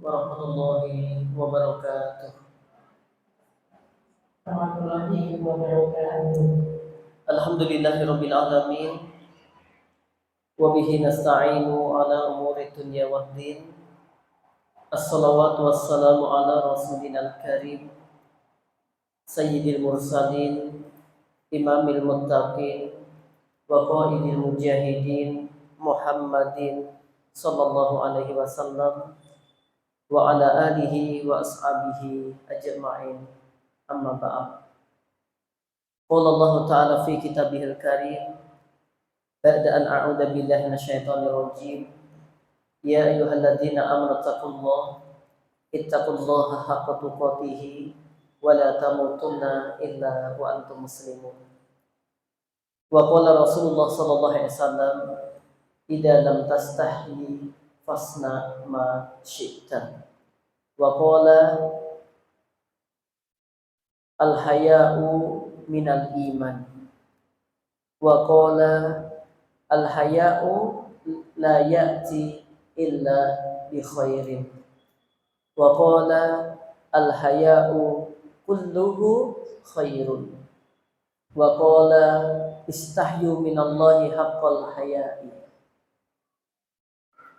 warahmatullahi wabarakatuh. Warahmatullahi wabarakatuh. Alhamdulillahirabbil alamin wa bihi nasta'inu ala umuri dunya waddin. Assalawatu wassalamu ala rasulil karim sayyidil mursalin imamil muttaqin wa qaidil mujahidin Muhammadin sallallahu alaihi wasallam wa ala alihi wa ashabihi ajma'in. Amma ba'd. Qala Allah Ta'ala fi kitabihil karim ba'da an a'udzu billahi minasyaitonir rajim. Ya ayyuhalladzina amanu ittaqullaha haqqa tuqatih wa la tamutunna illa wa antum muslimun. Wa qala Rasulullah sallallahu alaihi wasallam, idza lam tastahi fasna ma syi'ta. Wa qala al-haya'u minal iman. Wa qala al-haya'u la ya'ti illa bi khairin. Wa qala al-haya'u kulluhu khairun. Wa qala istahyu minallahi haqqal haya'i.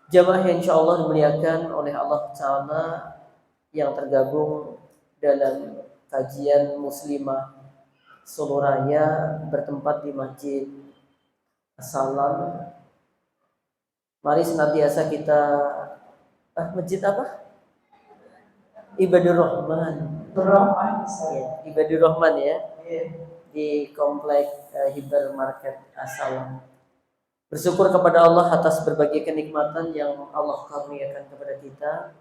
Jamaah yang insyaallah dimuliakan oleh Allah Ta'ala yang tergabung dalam kajian muslimah Solo Raya bertempat di Masjid Assalam. Mari senantiasa kita masjid apa? Ibadur Rahman. Ya, Ibadur Rahman ya. Di komplek Hypermarket Assalam. Bersyukur kepada Allah atas berbagai kenikmatan yang Allah karuniakan kepada kita.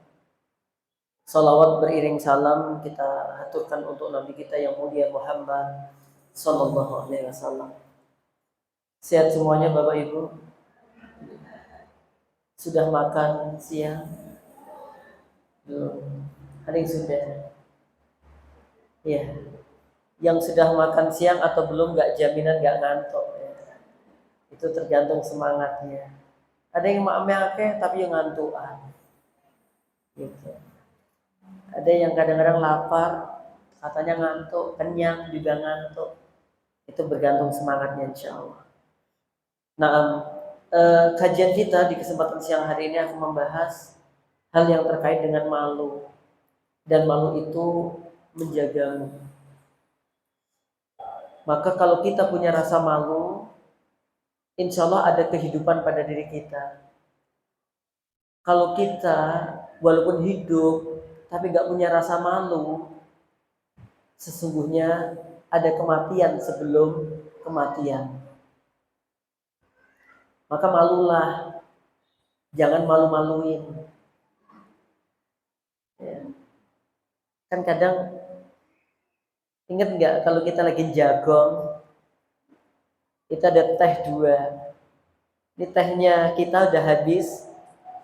Salawat beriring salam kita haturkan untuk Nabi kita yang mulia Muhammad sallallahu alaihi wasallam. Sehat semuanya Bapak Ibu? Sudah makan siang? Belum. Ada yang sudah? Ya. Yang sudah makan siang atau belum gak jaminan gak ngantuk ya. Itu tergantung semangatnya. Ada yang maame tapi yang ngantukan. Gitu. Ada yang kadang-kadang lapar, katanya ngantuk, kenyang juga ngantuk. Itu bergantung semangatnya insya Allah. Nah, kajian kita di kesempatan siang hari ini akan membahas hal yang terkait dengan malu. Dan malu itu menjagamu. Maka kalau kita punya rasa malu, insya Allah ada kehidupan pada diri kita. Kalau kita walaupun hidup tapi gak punya rasa malu, sesungguhnya ada kematian sebelum kematian. Maka malulah, jangan malu-maluin. Ya. Kan kadang ingat gak kalau kita lagi jagong, kita ada teh 2. Ini tehnya kita udah habis,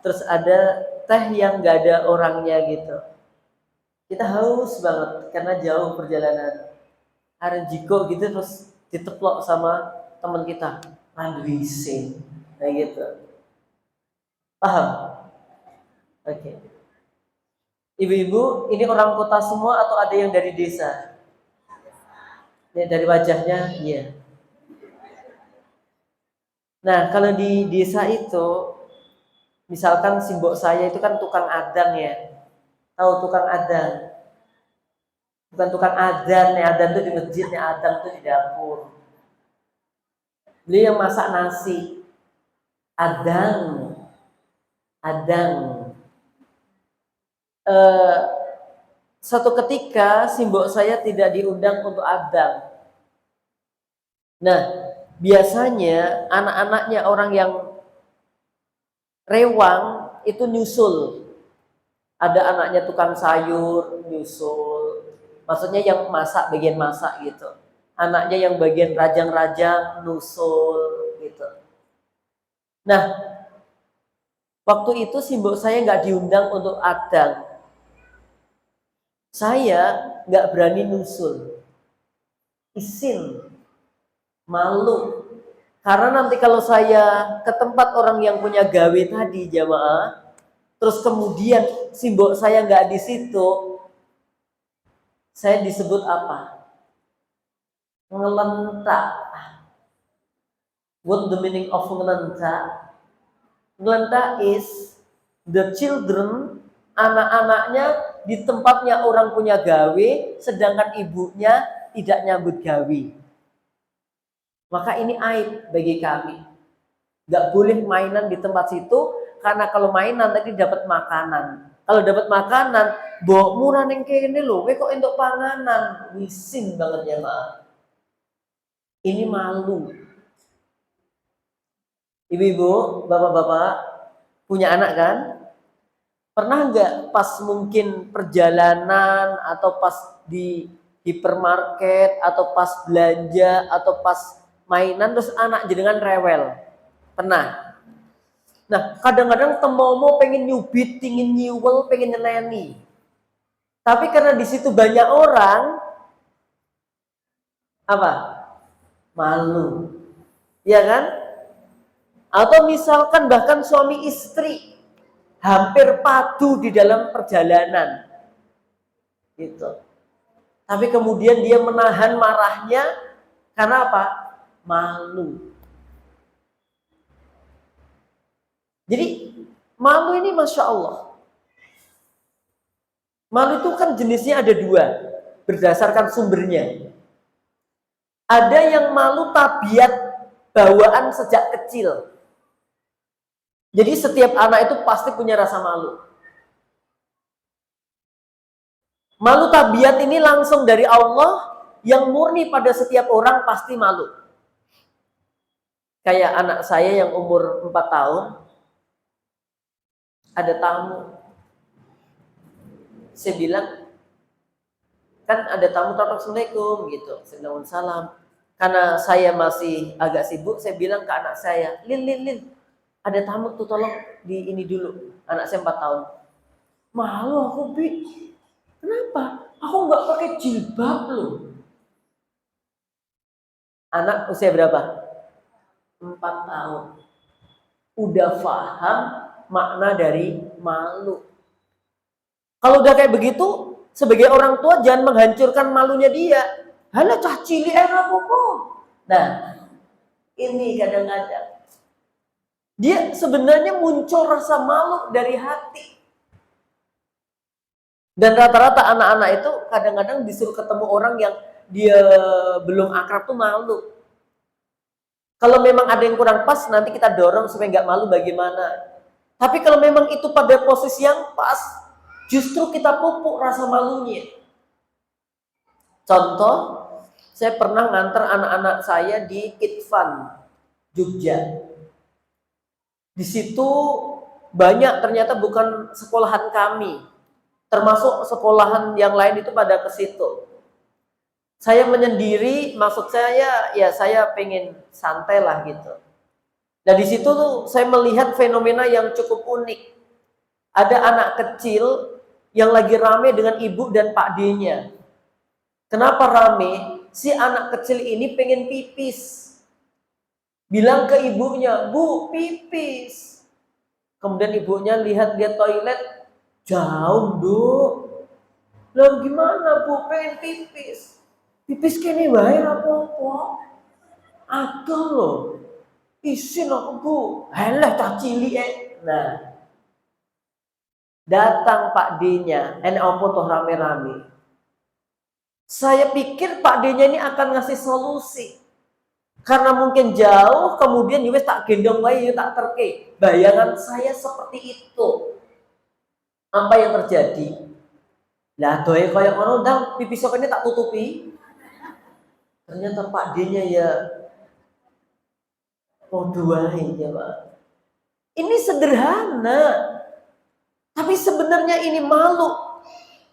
terus ada teh yang gak ada orangnya gitu. Kita haus banget karena jauh perjalanan. Ada jiko gitu terus diteplok sama teman kita. Randuising. Kayak gitu. Paham? Oke. Ibu-ibu, ini orang kota semua atau ada yang dari desa? Ya, dari wajahnya, iya. Nah, kalau di desa itu, misalkan simbok saya itu kan tukang adang ya. Tahu tukang adang? Bukan tukang adzan, adzan itu di masjid, adang itu di dapur. Beliau yang masak nasi. Adang. Suatu ketika simbok saya tidak diundang untuk adang. Nah, biasanya anak-anaknya orang yang rewang itu nyusul. Ada anaknya tukang sayur nyusul. Maksudnya yang masak, bagian masak gitu. Anaknya yang bagian rajang-rajang nyusul gitu. Nah, waktu itu simbok saya nggak diundang untuk adang. Saya nggak berani nyusul. Isin. Malu. Karena nanti kalau saya ke tempat orang yang punya gawe tadi jamaah, terus kemudian simbol saya nggak di situ, saya disebut apa? Ngelentak. What the meaning of ngelentak? Ngelentak is the children, anak-anaknya di tempatnya orang punya gawe, sedangkan ibunya tidak nyambut gawe. Maka ini aib bagi kami. Gak boleh mainan di tempat situ, karena kalau mainan tadi dapat makanan. Kalau dapat makanan, bawa murah neng kene lho, kok untuk panganan, wisin banget ya maaf. Ini malu. Ibu-ibu, bapak-bapak, punya anak kan? Pernah nggak pas mungkin perjalanan atau pas di hipermarket atau pas belanja atau pas mainan terus anak jenengan rewel? Pernah? Nah, kadang-kadang temomo pengen nyubit, ingin nyiwel, pengen nyeneni. Tapi karena di situ banyak orang, apa? Malu. Ya kan? Atau misalkan bahkan suami istri hampir padu di dalam perjalanan. Gitu. Tapi kemudian dia menahan marahnya karena apa? Malu. Jadi malu ini Masya Allah. Malu itu kan jenisnya ada dua, berdasarkan sumbernya. Ada yang malu tabiat bawaan sejak kecil. Jadi setiap anak itu pasti punya rasa malu. Malu tabiat ini langsung dari Allah yang murni pada setiap orang pasti malu. Kayak anak saya yang umur 4 tahun, ada tamu. Saya bilang, kan ada tamu, Assalamualaikum gitu. Saya bilang salam. Karena saya masih agak sibuk, saya bilang ke anak saya, Lin, ada tamu tuh, tolong di ini dulu. Anak saya 4 tahun. Malu aku, Bi. Kenapa? Aku nggak pakai jilbab loh. Anak usia berapa? 4 tahun. Udah paham makna dari malu. Kalau udah kayak begitu, sebagai orang tua jangan menghancurkan malunya dia. Halah cah cilik apa-apa. Nah, ini kadang-kadang dia sebenarnya muncul rasa malu dari hati. Dan rata-rata anak-anak itu kadang-kadang disuruh ketemu orang yang dia belum akrab tuh malu. Kalau memang ada yang kurang pas, nanti kita dorong supaya nggak malu bagaimana. Tapi kalau memang itu pada posisi yang pas, justru kita pupuk rasa malunya. Contoh, saya pernah nganter anak-anak saya di Kitfan, Jogja. Di situ banyak ternyata bukan sekolahan kami, termasuk sekolahan yang lain itu pada ke situ. Saya menyendiri, maksud saya ya saya pengen santai lah gitu. Nah di situ tuh saya melihat fenomena yang cukup unik. Ada anak kecil yang lagi rame dengan ibu dan Pak D-nya. Kenapa rame? Si anak kecil ini pengen pipis. Bilang ke ibunya, Bu, pipis. Kemudian ibunya lihat dia toilet, jauh, Bu. Lah gimana, Bu, pengen pipis? Pipis kene wae apa-apa. Ada loh. Isin aku, Bu. Halah cah cilik. Nah. Datang Pak D-nya, opo toh rame-rame. Saya pikir Pak D-nya ini akan ngasih solusi. Karena mungkin jauh, kemudian wis tak gendong wae tak terke. Bayangan saya seperti itu. Apa yang terjadi? Lah doe koyo ngono ndang pipis kok ini tak tutupi. Ternyata Pak D-nya ya wae ya, Pak. Ini sederhana. Tapi sebenarnya ini malu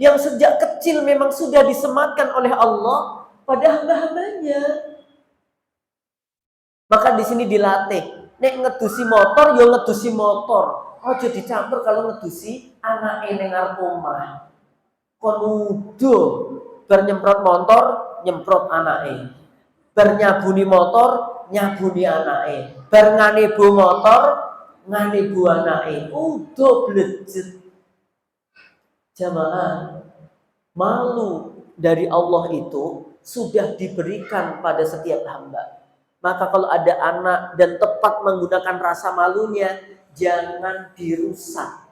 yang sejak kecil memang sudah disematkan oleh Allah pada hamba-hambanya. Maka di sini dilatih. Nek ngedusi motor, yo ngedusi motor. Ojo dicampur kalau ngedusi anak ning ngarep omah. Kon udo bar nyemprot motor, nyemprot anake. Bar nyabuni motor, nyabuni anake. Bar nganebo motor, ngane buanake udah blejet. Jamaah, malu dari Allah itu sudah diberikan pada setiap hamba. Maka kalau ada anak dan tepat menggunakan rasa malunya, jangan dirusak.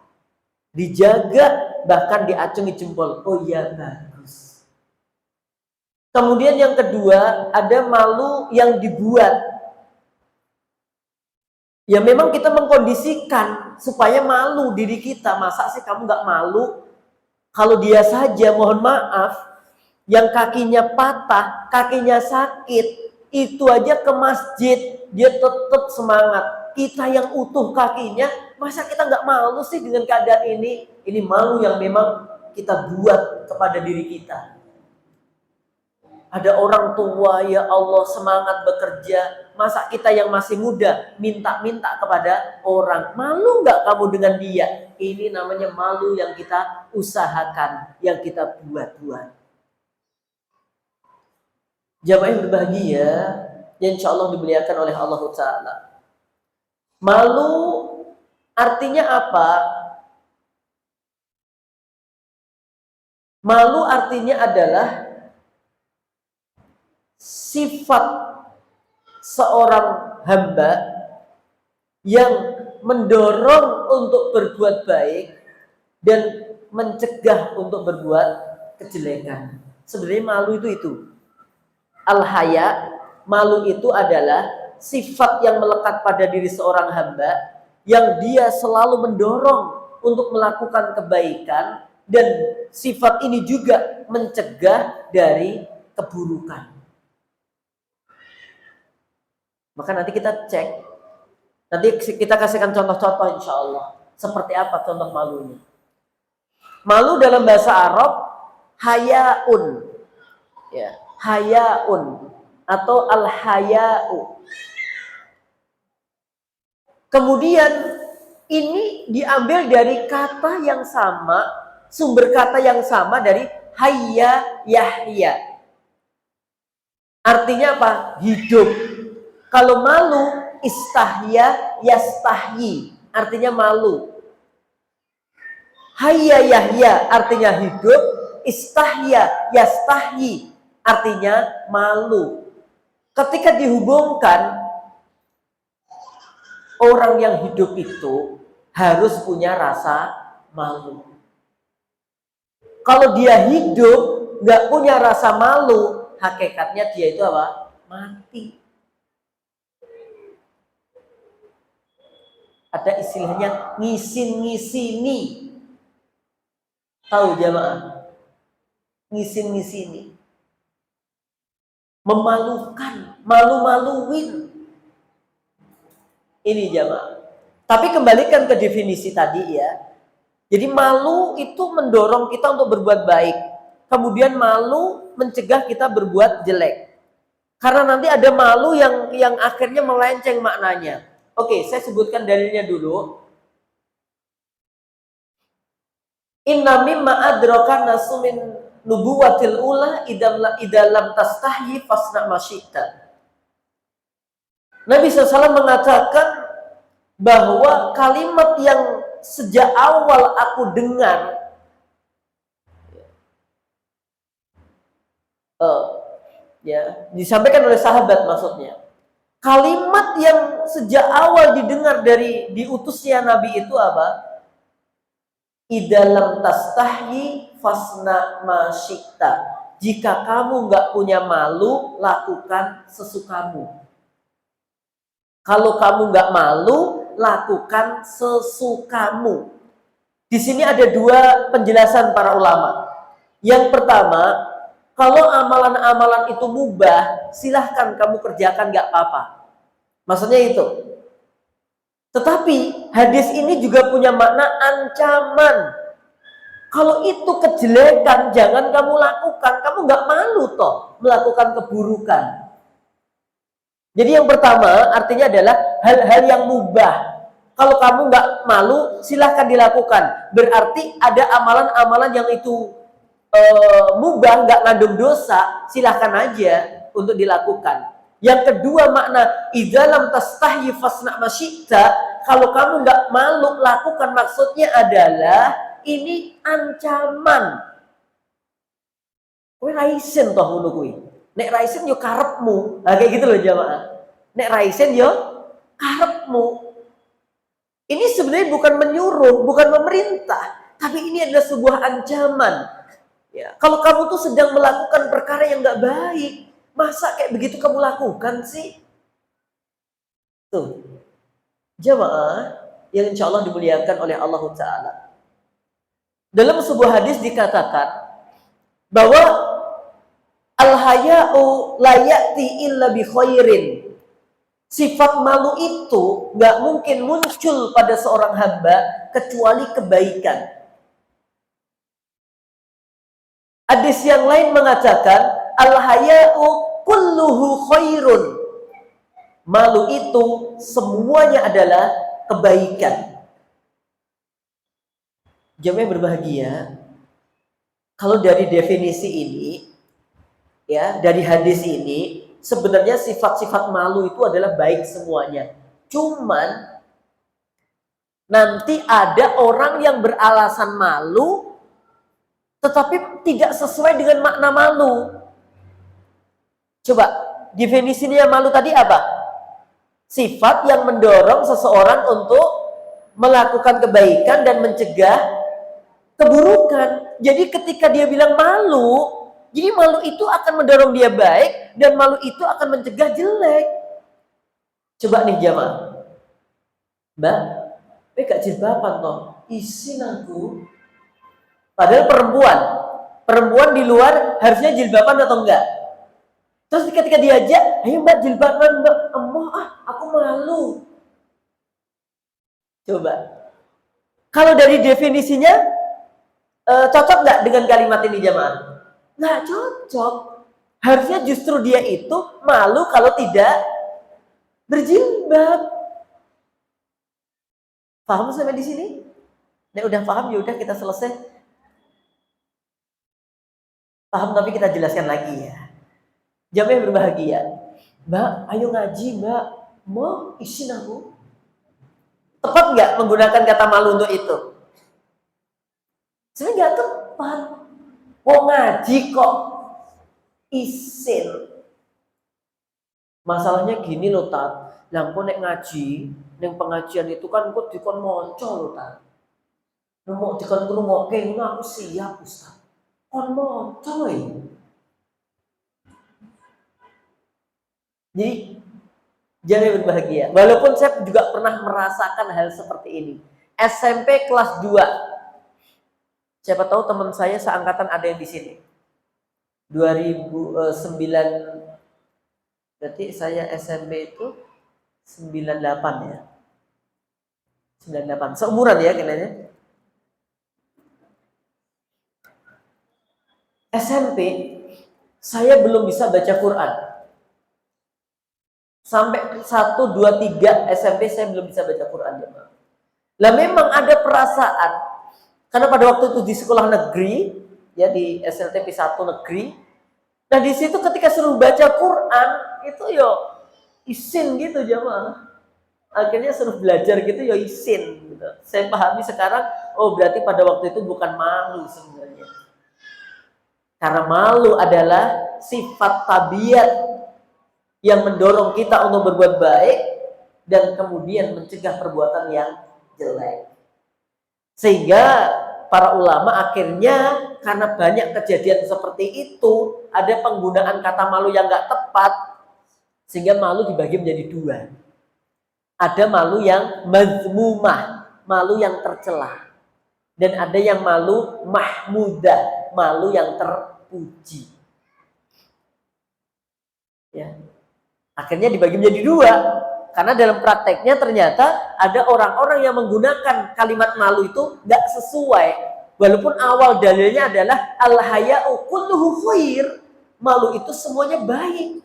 Dijaga, bahkan diacungi jempol. Oh iya, bagus. Kemudian yang kedua, ada malu yang dibuat. Ya memang kita mengkondisikan supaya malu diri kita. Masa sih kamu gak malu? Kalau dia saja, mohon maaf, yang kakinya patah, kakinya sakit, itu aja ke masjid, dia tetap semangat. Kita yang utuh kakinya, masa kita nggak malu sih dengan keadaan ini? Ini malu yang memang kita buat kepada diri kita. Ada orang tua, ya Allah, semangat bekerja. Masa kita yang masih muda minta-minta kepada orang? Malu nggak kamu dengan dia? Ini namanya malu yang kita usahakan, yang kita buat-buat. Jamaah yang berbahagia, yang insya Allah dimuliakan oleh Allah Ta'ala. Malu artinya apa? Malu artinya adalah sifat seorang hamba yang mendorong untuk berbuat baik dan mencegah untuk berbuat kejelekan. Sebenarnya malu itu. Al-haya, malu itu adalah sifat yang melekat pada diri seorang hamba yang dia selalu mendorong untuk melakukan kebaikan, dan sifat ini juga mencegah dari keburukan. Maka nanti kita cek, nanti kita kasihkan contoh-contoh insya Allah. Seperti apa contoh malunya? Malu dalam bahasa Arab, hayaun. Ya, hayaun atau al-haya'u. Kemudian ini diambil dari kata yang sama, sumber kata yang sama dari hayya yahya. Artinya apa? Hidup. Kalau malu, istahya yastahyi, artinya malu. Hayya yahya artinya hidup, istahya yastahyi artinya malu. Ketika dihubungkan, orang yang hidup itu harus punya rasa malu. Kalau dia hidup nggak punya rasa malu, hakikatnya dia itu apa? Mati. Ada istilahnya ngisin-ngisini. Tahu jamaah? Ngisin-ngisini. Memalukan, malu-maluin. Ini jamaah. Tapi kembalikan ke definisi tadi ya. Jadi malu itu mendorong kita untuk berbuat baik. Kemudian malu mencegah kita berbuat jelek. Karena nanti ada malu yang akhirnya melenceng maknanya. Oke, saya sebutkan dalilnya dulu. Inna mimma adraka nasu min nubuwatil ula idalam tastahyi fasna masyita. Nabi SAW mengatakan bahwa kalimat yang sejak awal aku dengar disampaikan oleh sahabat maksudnya. Kalimat yang sejak awal didengar dari diutusnya Nabi itu apa? Idalam tastahyi fasna masyikta. Jika kamu nggak punya malu, lakukan sesukamu. Kalau kamu nggak malu, lakukan sesukamu. Di sini ada dua penjelasan para ulama. Yang pertama, kalau amalan-amalan itu mubah, silahkan kamu kerjakan, nggak apa-apa. Maksudnya itu. Tetapi hadis ini juga punya makna ancaman. Kalau itu kejelekan, jangan kamu lakukan. Kamu nggak malu toh melakukan keburukan. Jadi yang pertama artinya adalah hal-hal yang mubah. Kalau kamu nggak malu, silahkan dilakukan. Berarti ada amalan-amalan yang itu mubah, nggak ngandung dosa, silahkan aja untuk dilakukan. Yang kedua makna idalam tastahyi fasna masyikta, kalau kamu nggak malu lakukan, maksudnya adalah ini ancaman. Kowe raisen toh ngono kuwi. Nek raisen yo karepmu. Nah, kayak gitu loh jamaah. Nek raisen yo karepmu. Ini sebenarnya bukan menyuruh, bukan memerintah, tapi ini adalah sebuah ancaman. Ya, kalau kamu tuh sedang melakukan perkara yang nggak baik, masa kayak begitu kamu lakukan sih? Tuh, jamaah yang insya Allah dimuliakan oleh Allah Ta'ala. Dalam sebuah hadis dikatakan bahwa al-haya'u la ya'ti illa bi khairin. Sifat malu itu nggak mungkin muncul pada seorang hamba kecuali kebaikan. Hadis yang lain mengatakan al-haya'u kulluhu khairun. Malu itu semuanya adalah kebaikan. Jamaah yang berbahagia, kalau dari definisi ini, ya, dari hadis ini, sebenarnya sifat-sifat malu itu adalah baik semuanya. Cuman nanti ada orang yang beralasan malu tetapi tidak sesuai dengan makna malu. Coba definisinya malu tadi apa? Sifat yang mendorong seseorang untuk melakukan kebaikan dan mencegah keburukan. Jadi ketika dia bilang malu, jadi malu itu akan mendorong dia baik dan malu itu akan mencegah jelek. Coba nih jamaah, Mbak, gak jilbaban toh, isin aku. Padahal perempuan di luar harusnya jilbaban atau enggak? Terus ketika diajak, ayo Mbak jilbaban Mbak, aku malu. Coba, kalau dari definisinya cocok nggak dengan kalimat ini jamaah? Nggak cocok. Harusnya justru dia itu malu kalau tidak berjilbab. Paham sampai di sini? Nek udah paham ya udah kita selesai. Paham tapi kita jelaskan lagi ya. Jamaah yang berbahagia. Mbak, ayo ngaji Mbak. Mau isin aku. Tepat nggak menggunakan kata malu untuk itu? Sebenarnya nggak tepat. Mau ngaji kok isin. Masalahnya gini loh Tat. Lah kok nek ngaji, neng pengajian itu kan kok dikon monco loh Tat. Mau dikon ngrungokke ngono aku siap Ustaz. Kon monco ya. Jadi jangan berbahagia. Walaupun saya juga pernah merasakan hal seperti ini. SMP kelas 2. Siapa tahu teman saya seangkatan ada yang di sini. 2009, berarti saya SMP itu 98 ya. 98, seumuran ya kayaknya. SMP saya belum bisa baca Quran. Sampai 1, 2, 3 SMP saya belum bisa baca Quran ya. Lah memang ada perasaan, karena pada waktu itu di sekolah negeri, ya di SLTP 1 negeri. Nah di situ ketika suruh baca Quran itu yo isin gitu jamaah. Akhirnya suruh belajar gitu yo isin. Gitu. Saya pahami sekarang, oh berarti pada waktu itu bukan malu sebenarnya. Karena malu adalah sifat tabiat yang mendorong kita untuk berbuat baik dan kemudian mencegah perbuatan yang jelek. Sehingga para ulama akhirnya karena banyak kejadian seperti itu, ada penggunaan kata malu yang nggak tepat, sehingga malu dibagi menjadi 2. Ada malu yang mazmumah, malu yang tercela, dan ada yang malu mahmudah, malu yang terpuji. Ya. Akhirnya dibagi menjadi 2. Karena dalam prakteknya ternyata ada orang-orang yang menggunakan kalimat malu itu nggak sesuai. Walaupun awal dalilnya adalah al-haya'u kulluhu khair. Malu itu semuanya baik.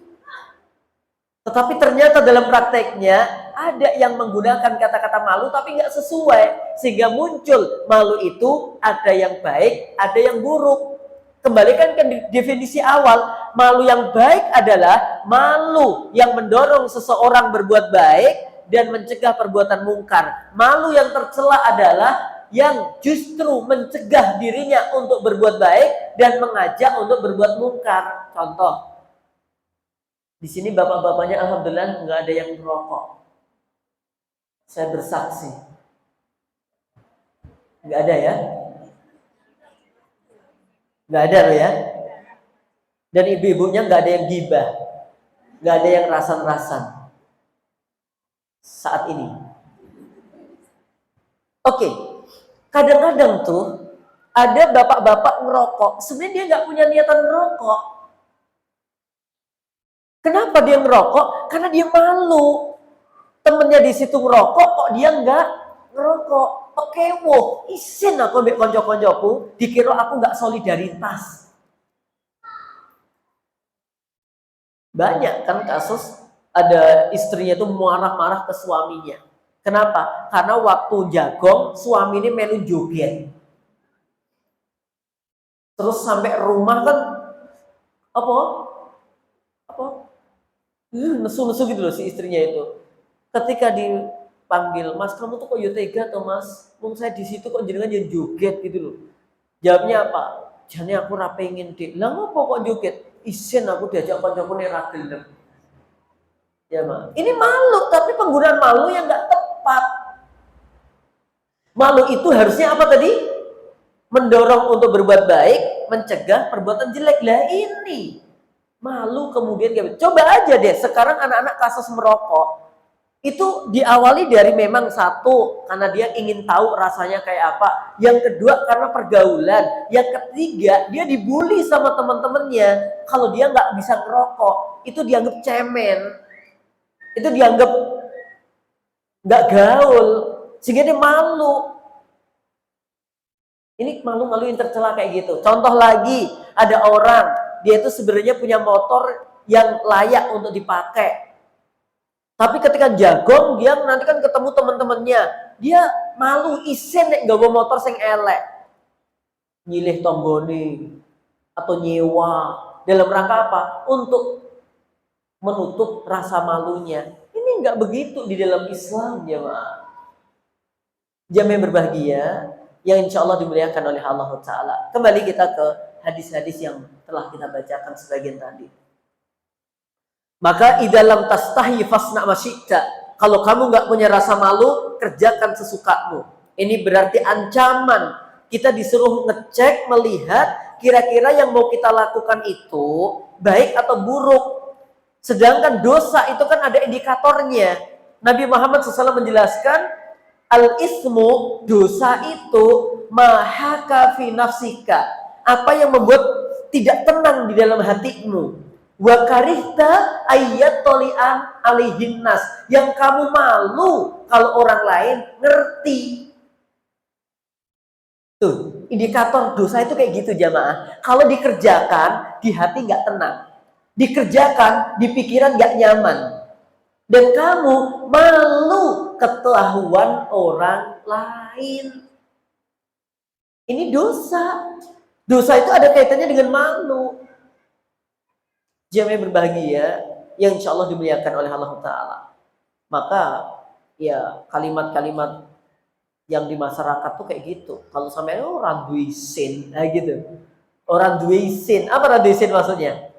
Tetapi ternyata dalam prakteknya ada yang menggunakan kata-kata malu tapi nggak sesuai. Sehingga muncul malu itu ada yang baik, ada yang buruk. Kembalikan ke definisi awal, malu yang baik adalah malu yang mendorong seseorang berbuat baik dan mencegah perbuatan mungkar. Malu yang tercela adalah yang justru mencegah dirinya untuk berbuat baik dan mengajak untuk berbuat mungkar. Contoh, di sini bapak-bapaknya alhamdulillah nggak ada yang merokok. Saya bersaksi, nggak ada ya, nggak ada loh ya. Dan ibu-ibunya nggak ada yang gibah, nggak ada yang rasan-rasan saat ini. Oke, kadang-kadang tuh ada bapak-bapak ngerokok, sebenarnya dia nggak punya niatan ngerokok. Kenapa dia ngerokok? Karena dia malu. Temennya di situ ngerokok, kok dia nggak ngerokok? Oke, wow, isin aku ambil konco-koncoku, dikira aku nggak solidaritas. Banyak kan kasus ada istrinya tuh marah-marah ke suaminya. Kenapa? Karena waktu jagong suami ini melu joget. Terus sampai rumah kan apa? Nesu-nesu gitu loh si istrinya itu. Ketika dipanggil, Mas kamu tuh kok ya tega toh Mas? Wong saya di situ kok jenengan yang joget gitu loh. Jawabnya apa? Jane aku ra pengen dik. Lah ngopo kok joget? Isin aku diajak kancaku nek ra gelem. Ya, Mak. Ini malu, tapi penggunaan malu yang nggak tepat. Malu itu harusnya apa tadi? Mendorong untuk berbuat baik, mencegah perbuatan jelek. Lah ini malu kemudian coba aja deh sekarang anak-anak kasus merokok. Itu diawali dari memang satu, karena dia ingin tahu rasanya kayak apa. Yang kedua, karena pergaulan. Yang ketiga, dia dibully sama teman-temannya. Kalau dia nggak bisa ngerokok, itu dianggap cemen. Itu dianggap nggak gaul. Sehingga dia malu. Ini malu-malu yang tercela kayak gitu. Contoh lagi, ada orang, dia itu sebenarnya punya motor yang layak untuk dipakai. Tapi ketika jagong, dia nanti kan ketemu teman-temannya. Dia malu isin nek nggawa motor sing elek. Nyilih tonggone atau nyewa. Dalam rangka apa? Untuk menutup rasa malunya. Ini nggak begitu di dalam Islam, jemaah. Jamaah yang berbahagia, yang insya Allah dimuliakan oleh Allah Ta'ala. Kembali kita ke hadis-hadis yang telah kita bacakan sebagian tadi. Maka idalam tastahi fasna masyikta. Kalau kamu nggak punya rasa malu, kerjakan sesukamu. Ini berarti ancaman. Kita disuruh ngecek, melihat kira-kira yang mau kita lakukan itu baik atau buruk. Sedangkan dosa itu kan ada indikatornya. Nabi Muhammad SAW menjelaskan, al-ismu, dosa itu mahaka fi nafsika. Apa yang membuat tidak tenang di dalam hatimu. Wa karihta ayat toli'an alihin nas, yang kamu malu kalau orang lain ngerti. Tuh, indikator dosa itu kayak gitu jamaah. Kalau dikerjakan, di hati nggak tenang. Dikerjakan, di pikiran nggak nyaman. Dan kamu malu ketahuan orang lain. Ini dosa. Dosa itu ada kaitannya dengan malu. Jamaah berbahagia yang insya Allah dimuliakan oleh Allah Ta'ala. Maka ya kalimat-kalimat yang di masyarakat tuh kayak gitu. Kalau sampai orang duisin, gitu. Orang duisin, apa orang duisin maksudnya?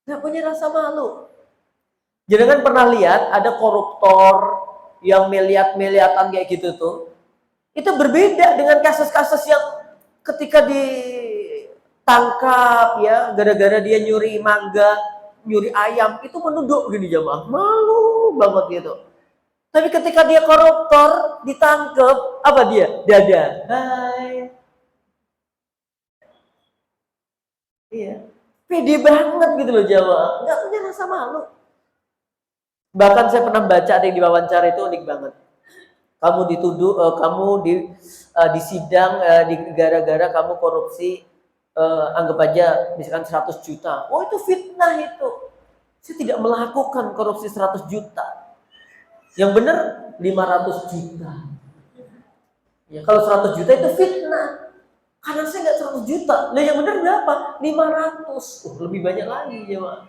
Nggak punya rasa malu. Jangan pernah lihat ada koruptor yang miliat-miliatan kayak gitu tuh. Itu berbeda dengan kasus-kasus yang ketika ditangkap ya, gara-gara dia nyuri mangga, nyuri ayam, itu menunduk gini jamaah. Malu banget gitu. Tapi ketika dia koruptor, ditangkap, apa dia? Dada. Hai. Iya. Pede banget gitu loh jamaah. Nggak punya rasa malu. Bahkan saya pernah baca ada yang diwawancara itu unik banget. Kamu dituduh, kamu di sidang gara-gara kamu korupsi, anggap aja misalkan 100 juta. Oh itu fitnah itu. Saya tidak melakukan korupsi 100 juta. Yang benar 500 juta. Ya, kalau 100 juta itu fitnah. Karena saya nggak 100 juta. Nah yang benar berapa? 500. Lebih banyak lagi ya, Pak.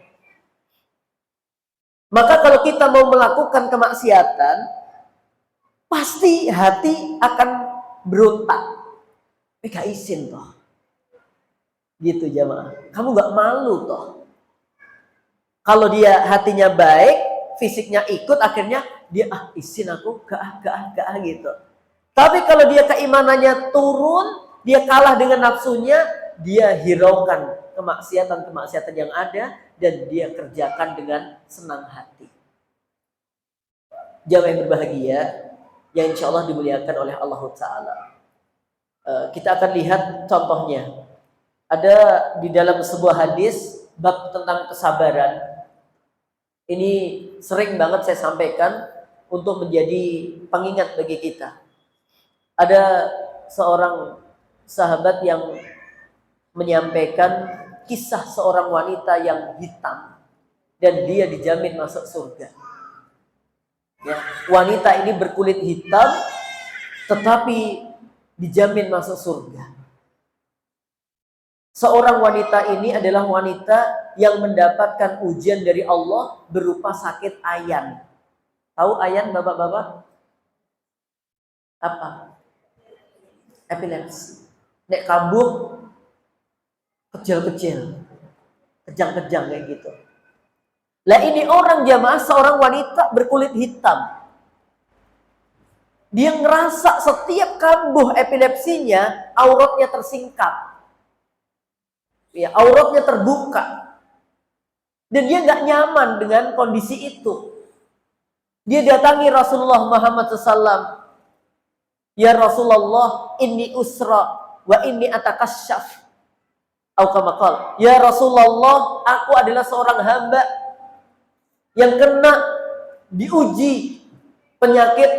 Maka kalau kita mau melakukan kemaksiatan, pasti hati akan berontak. Gak izin toh. Gitu jamaah. Kamu gak malu toh. Kalau dia hatinya baik, fisiknya ikut, akhirnya dia izin aku, gak gitu. Tapi kalau dia keimanannya turun, dia kalah dengan nafsunya, dia hiraukan kemaksiatan-kemaksiatan yang ada dan dia kerjakan dengan senang hati. Jamaah yang berbahagia, yang insya Allah dimuliakan oleh Allah Ta'ala. Kita akan lihat contohnya. Ada di dalam sebuah hadis bab tentang kesabaran. Ini sering banget saya sampaikan untuk menjadi pengingat bagi kita. Ada seorang sahabat yang menyampaikan kisah seorang wanita yang hitam dan dia dijamin masuk surga. Ya, wanita ini berkulit hitam tetapi dijamin masuk surga. Seorang wanita ini adalah wanita yang mendapatkan ujian dari Allah berupa sakit ayan. Tahu ayan, bapak-bapak? Apa? Epilepsi. Nek kambuh kecil-kecil, kejang-kejang kayak gitu. Lah ini orang jamaah, seorang wanita berkulit hitam. Dia ngerasa setiap kambuh epilepsinya, auratnya tersingkap. Ya, auratnya terbuka. Dan dia nggak nyaman dengan kondisi itu. Dia datangi Rasulullah Muhammad SAW. Ya Rasulullah, inni usra wa inni atakasyaf. Aukamakal. Ya Rasulullah, aku adalah seorang hamba yang kena diuji penyakit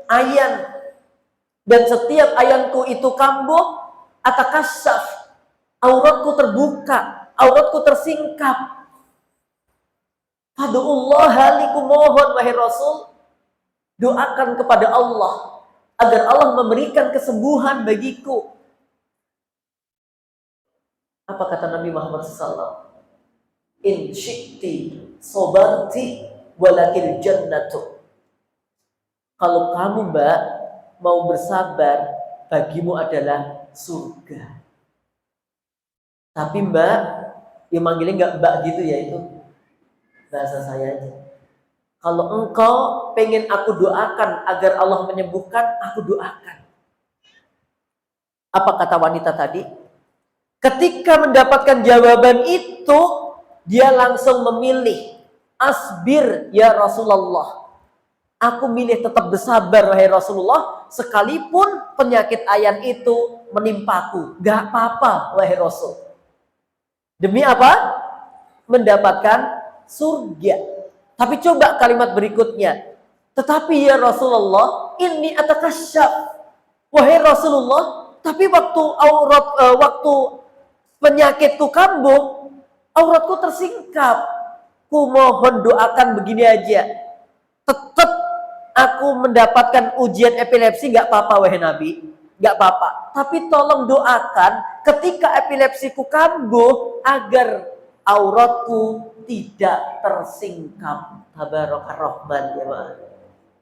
ayan. Dan setiap ayanku itu kambuh, atakasyaf. Auratku terbuka, auratku tersingkap. Fadu'ullah haliku mohon wahai Rasul, doakan kepada Allah agar Allah memberikan kesembuhan bagiku. Apa kata Nabi Muhammad SAW? In syi'ti sobarti walakil jannatu. Kalau kamu mbak mau bersabar, bagimu adalah surga. Tapi mbak, yang manggilnya nggak mbak gitu ya, itu bahasa saya aja. Kalau engkau pengen aku doakan agar Allah menyembuhkan, aku doakan. Apa kata wanita tadi? Ketika mendapatkan jawaban itu, dia langsung memilih, asbir ya Rasulullah. Aku milih tetap bersabar wahai Rasulullah, sekalipun penyakit ayan itu menimpaku. Gak apa-apa wahai Rasul. Demi apa? Mendapatkan surga. Tapi coba kalimat berikutnya. Tetapi ya Rasulullah, inni atakasyaf. Wahai Rasulullah, tapi waktu penyakitku kambuh, auratku tersingkap. Ku mohon doakan begini aja. Tetap aku mendapatkan ujian epilepsi, gak apa-apa wahai Nabi. Gak apa-apa. Tapi tolong doakan ketika epilepsiku kambuh agar auratku tidak tersingkap. Tabarakar Rahman ya Ma.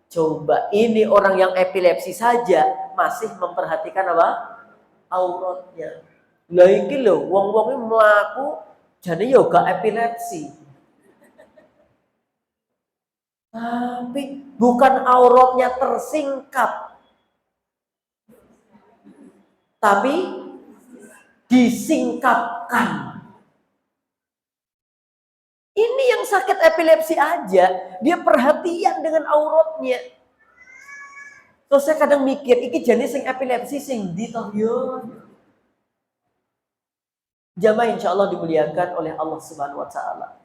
Coba ini orang yang epilepsi saja masih memperhatikan apa? Auratnya. Lah iki lho wong-wong iki mlaku jane ya gak epilepsi. Tapi bukan auratnya tersingkap, tapi disingkapkan. Ini yang sakit epilepsi aja, dia perhatian dengan auratnya. Terus saya kadang mikir, iki jenis sing epilepsi sing di toh yo. Jamaah insyaallah dimuliakan oleh Allah Subhanahu wa taala.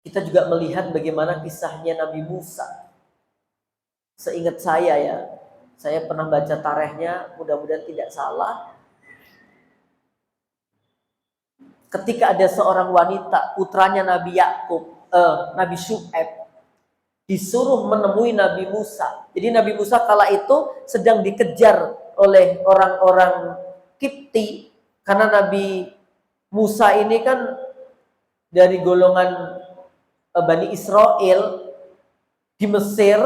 Kita juga melihat bagaimana kisahnya Nabi Musa. Seingat saya ya, saya pernah baca tarikhnya, mudah-mudahan tidak salah. Ketika ada seorang wanita, putranya Nabi Nabi Syu'aib, disuruh menemui Nabi Musa. Jadi Nabi Musa kala itu sedang dikejar oleh orang-orang Kipti, karena Nabi Musa ini kan dari golongan Bani Israel di Mesir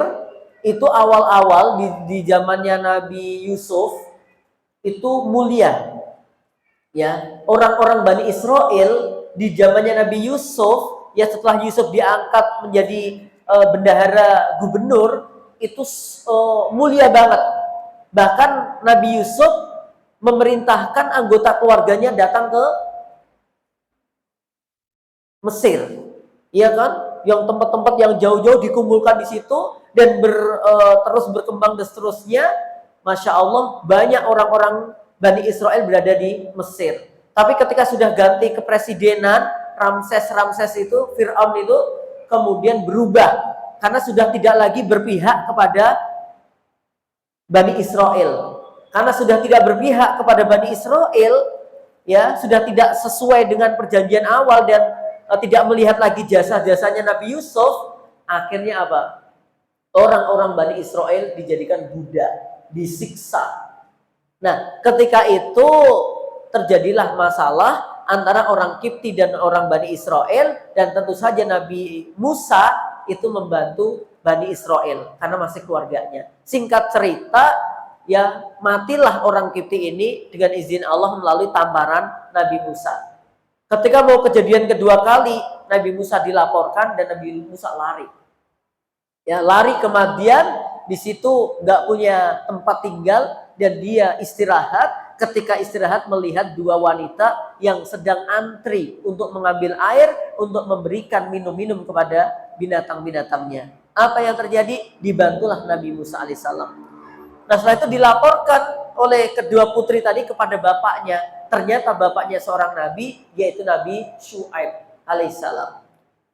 itu awal-awal di zamannya Nabi Yusuf itu mulia. Ya, orang-orang Bani Israel di zamannya Nabi Yusuf, ya setelah Yusuf diangkat menjadi bendahara gubernur, itu mulia banget. Bahkan Nabi Yusuf memerintahkan anggota keluarganya datang ke Mesir, iya kan? Yang tempat-tempat yang jauh-jauh dikumpulkan di situ dan terus berkembang dan seterusnya. Masya Allah, banyak orang-orang Bani Israel berada di Mesir. Tapi ketika sudah ganti kepresidenan, Ramses itu, Fir'aun itu kemudian berubah karena sudah tidak lagi berpihak kepada Bani Israel. Karena sudah tidak berpihak kepada Bani Israel, ya sudah tidak sesuai dengan perjanjian awal dan tidak melihat lagi jasa-jasanya Nabi Yusuf. Akhirnya apa? Orang-orang Bani Israel dijadikan budak, disiksa. Nah, ketika itu terjadilah masalah antara orang Kipti dan orang Bani Israel, dan tentu saja Nabi Musa itu membantu Bani Israel karena masih keluarganya. Singkat cerita, ya matilah orang Kipti ini dengan izin Allah melalui tamparan Nabi Musa. Ketika mau kejadian kedua kali, Nabi Musa dilaporkan dan Nabi Musa lari. Ya, lari ke Madian, di situ nggak punya tempat tinggal dan dia istirahat. Ketika istirahat melihat dua wanita yang sedang antri untuk mengambil air untuk memberikan minum-minum kepada binatang-binatangnya. Apa yang terjadi? Dibantulah Nabi Musa alaihissalam. Nah, setelah itu dilaporkan oleh kedua putri tadi kepada bapaknya. Ternyata bapaknya seorang nabi, yaitu Nabi Syuaib alaihissalam.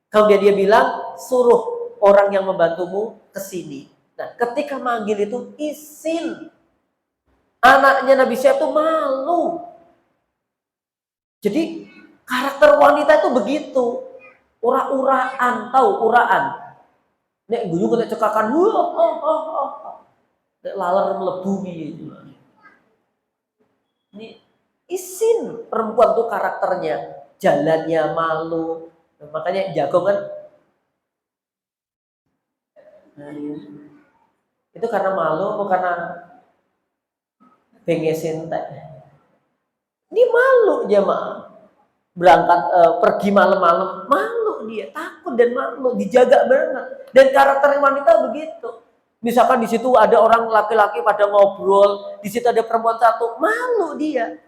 Kemudian dia bilang, suruh orang yang membantumu ke sini. Nah, ketika manggil itu izin. Anaknya Nabi Syuaib itu malu. Jadi karakter wanita itu begitu. Ura-uraan, tahu uraan. Nek guyu kena cekakan, nek laler mlebu gitu. Ini izin perempuan tuh karakternya, jalannya malu. Nah, makanya jago kan. Nah, itu karena malu, bukan karena bengesin teh. Dia malu jemaah. Berangkat pergi malam-malam, malu dia, takut dan malu, dijaga banget. Dan karakter wanita begitu. Misalkan di situ ada orang laki-laki pada ngobrol, di situ ada perempuan satu, malu dia.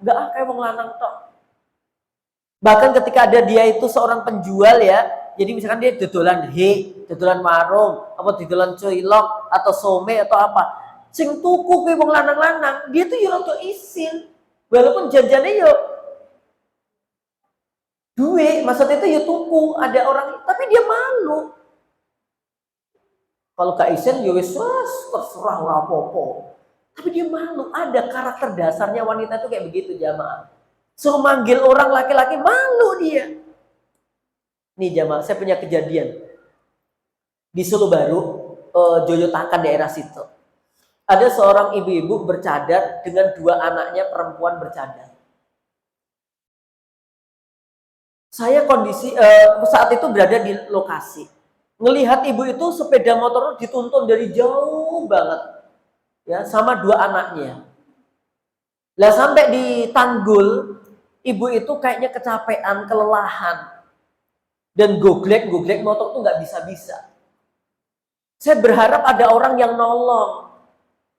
Enggak kayak wong lanang tok. Bahkan ketika ada dia itu seorang penjual ya, jadi misalkan dia dodolan dodolan warung, apa dodolan cilok atau some atau apa. Sing tuku kuwi wong lanang-lanang, dia tuh yo rada isin. Walaupun janjane yo duit, maksudnya itu ya tuku, ada orang, tapi dia malu. Kalau gak isin ya wis terserah ora apa-apa. Tapi dia malu, ada karakter dasarnya wanita itu kayak begitu jamaah. Suruh manggil orang laki-laki malu dia. Nih jamaah, saya punya kejadian. Di Solo Baru, Joyotakan daerah situ. Ada seorang ibu-ibu bercadar dengan dua anaknya perempuan bercadar. Saya saat itu berada di lokasi. Ngelihat ibu itu sepeda motor dituntun dari jauh banget. Ya, sama dua anaknya. Lah sampai di Tanggul, ibu itu kayaknya kecapean, kelelahan. Dan goglek motor tuh nggak bisa-bisa. Saya berharap ada orang yang nolong.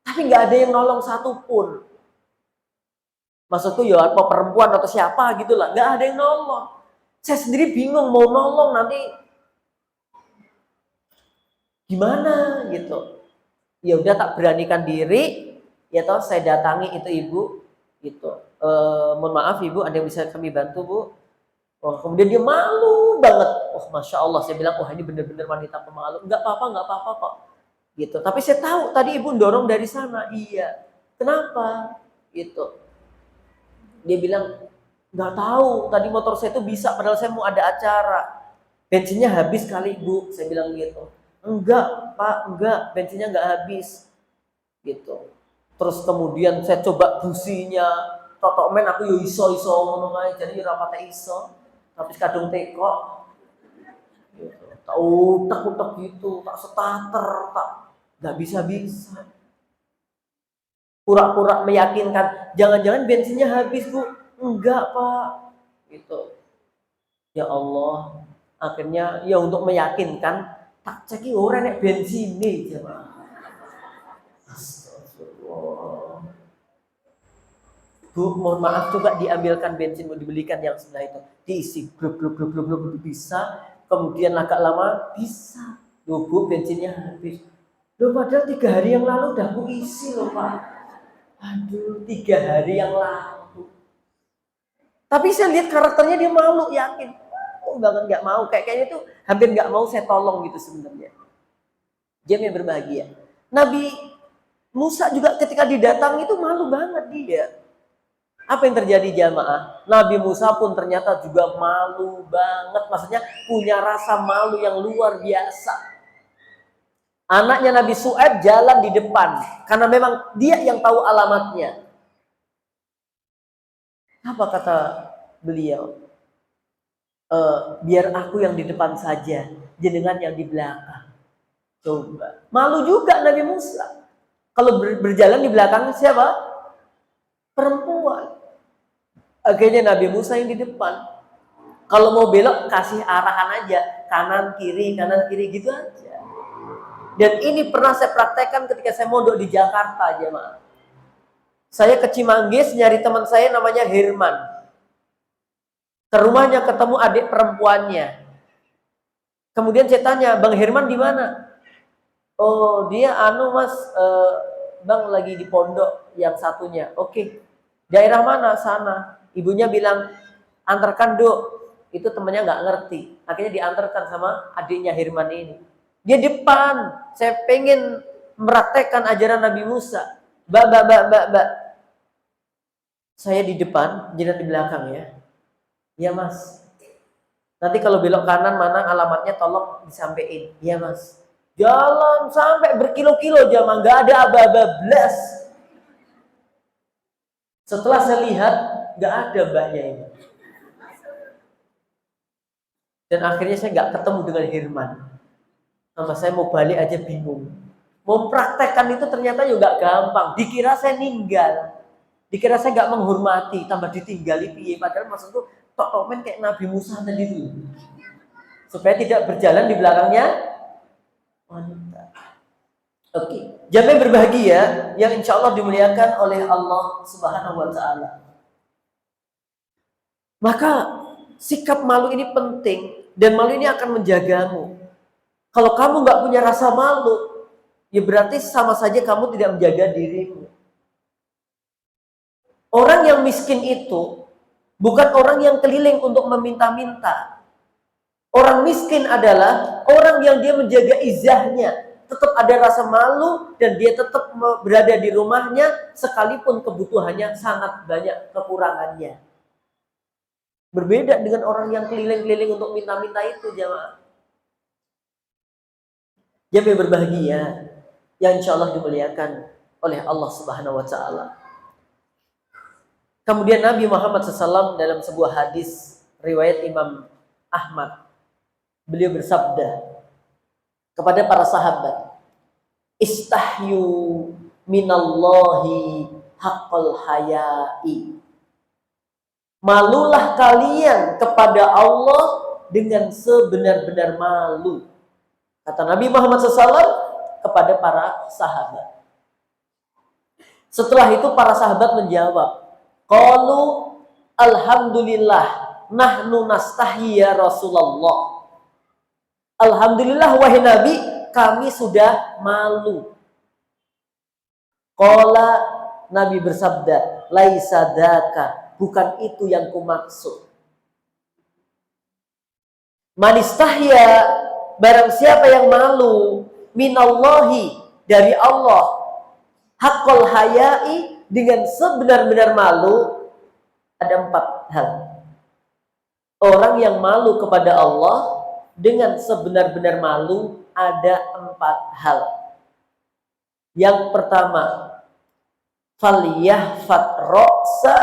Tapi nggak ada yang nolong satupun. Maksudku ya apa perempuan atau siapa gitu lah. Nggak ada yang nolong. Saya sendiri bingung mau nolong nanti gimana gitu. Ya udah tak beranikan diri, ya toh saya datangi itu ibu gitu. Mohon maaf ibu, ada yang bisa kami bantu bu? Oh, kemudian dia malu banget. Oh masya Allah, saya bilang, oh ini benar-benar wanita pemalu. Nggak apa-apa kok. Gitu. Tapi saya tahu tadi ibu dorong dari sana. Iya. Kenapa? Gitu. Dia bilang, nggak tahu. Tadi motor saya itu bisa, padahal saya mau ada acara. Bensinnya habis kali ibu. Saya bilang gitu. Enggak pak, enggak. Bensinnya nggak habis. Gitu. Terus kemudian saya coba businya. Totok men aku yo iso ngono ae. Jadi rapate iso. habis kadung teko gitu. Tak utek-utek gitu, tak starter, tak nggak bisa. Pura-pura meyakinkan, jangan-jangan bensinnya habis Bu. Enggak Pak. Gitu. Ya Allah, akhirnya ya untuk meyakinkan tak ceki ora nek bensin nih jemaah. Astagfirullah. Bu, mohon maaf coba diambilkan bensin, mau dibelikan yang sebelah itu. Diisi blub bisa, kemudian agak lama bisa. Loh Bu, bensinnya habis. Loh padahal 3 hari yang lalu udah aku isi loh Pak. Aduh, 3 hari yang lalu. Tapi saya lihat karakternya dia malu, yakin. Oh banget nggak mau, kayaknya tuh hampir nggak mau saya tolong gitu sebenarnya. Dia yang berbahagia. Nabi Musa juga ketika didatangi itu malu banget dia. Apa yang terjadi jamaah? Nabi Musa pun ternyata juga malu banget. Maksudnya punya rasa malu yang luar biasa. Anaknya Nabi Su'aib jalan di depan. Karena memang dia yang tahu alamatnya. Apa kata beliau? Biar aku yang di depan saja. Jenengan yang di belakang. Coba. Malu juga Nabi Musa. Kalau berjalan di belakang siapa? Perempuan. Akhirnya Nabi Musa yang di depan. Kalau mau belok kasih arahan aja, kanan kiri gitu aja. Dan ini pernah saya praktekkan ketika saya mondok di Jakarta, jemaah. Saya ke Cimanggis nyari teman saya namanya Herman. Ke rumahnya ketemu adik perempuannya. Kemudian saya tanya, Bang Herman di mana? Oh dia Mas, Bang lagi di pondok yang satunya. Oke. Daerah mana? Sana. Ibunya bilang, antarkan Dok. Itu temannya nggak ngerti. Akhirnya diantarkan sama adiknya Herman ini. Dia depan. Saya pengen meraktekkan ajaran Nabi Musa. Mbak. Saya di depan, jenengan di belakang ya. Iya Mas. Nanti kalau belok kanan mana alamatnya tolong disampaikan. Iya Mas. Jalan sampai berkilo-kilo jamaah, nggak ada aba-aba blas. Setelah saya lihat, nggak ada mbaknya ini. Dan akhirnya saya nggak ketemu dengan Herman. Sama saya mau balik aja bingung. Mau praktekkan itu ternyata juga gampang. Dikira saya ninggal. Dikira saya nggak menghormati, tambah ditinggali piye. Padahal maksudku tok men kayak Nabi Musa tadi itu. Supaya tidak berjalan di belakangnya wanita. Oke. Jamaah berbahagia yang insya Allah dimuliakan oleh Allah Subhanahu wa Ta'ala. Maka sikap malu ini penting, dan malu ini akan menjagamu. Kalau kamu nggak punya rasa malu, ya berarti sama saja kamu tidak menjaga dirimu. Orang yang miskin itu bukan orang yang keliling untuk meminta-minta. Orang miskin adalah orang yang dia menjaga izahnya, tetap ada rasa malu, dan dia tetap berada di rumahnya sekalipun kebutuhannya sangat banyak kekurangannya. Berbeda dengan orang yang keliling-keliling untuk minta-minta itu, jamaah. Jamaah berbahagia yang insya Allah dimuliakan oleh Allah Subhanahu wa Ta'ala. Kemudian Nabi Muhammad SAW dalam sebuah hadis riwayat Imam Ahmad, beliau bersabda kepada para sahabat, istahyu minallahi haqqal haya'i. Malulah kalian kepada Allah dengan sebenar-benar malu. Kata Nabi Muhammad SAW kepada para sahabat. Setelah itu para sahabat menjawab, qalu alhamdulillah nahnu nastahyi ya Rasulullah. Alhamdulillah wahai Nabi, kami sudah malu. Qala, Nabi bersabda, laisa dzaka, bukan itu yang kumaksud. Manistahya, barang siapa yang malu, minallahi, dari Allah, haqqal haya'i, dengan sebenar-benar malu, ada 4 hal. Orang yang malu kepada Allah dengan sebenar-benar malu ada 4 hal. Yang pertama, falyahfat ra'sa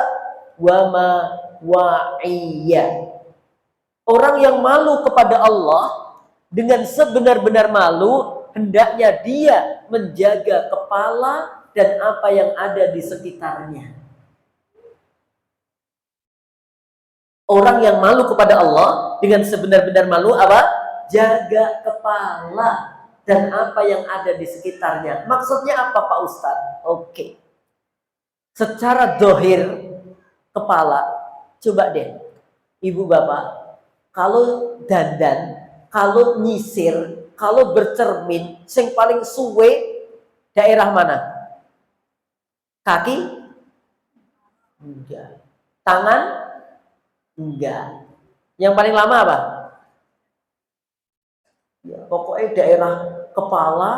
wa ma wa'iyya. Orang yang malu kepada Allah dengan sebenar-benar malu, hendaknya dia menjaga kepala dan apa yang ada di sekitarnya. Orang yang malu kepada Allah dengan sebenar-benar malu apa? Jaga kepala dan apa yang ada di sekitarnya. Maksudnya apa Pak Ustadz? Oke. Secara dohir kepala, coba deh Ibu Bapak, kalau dandan, kalau nyisir, kalau bercermin, yang paling suwe daerah mana? Kaki? Enggak. Tangan? Enggak. Yang paling lama apa? Ya, pokoknya daerah kepala,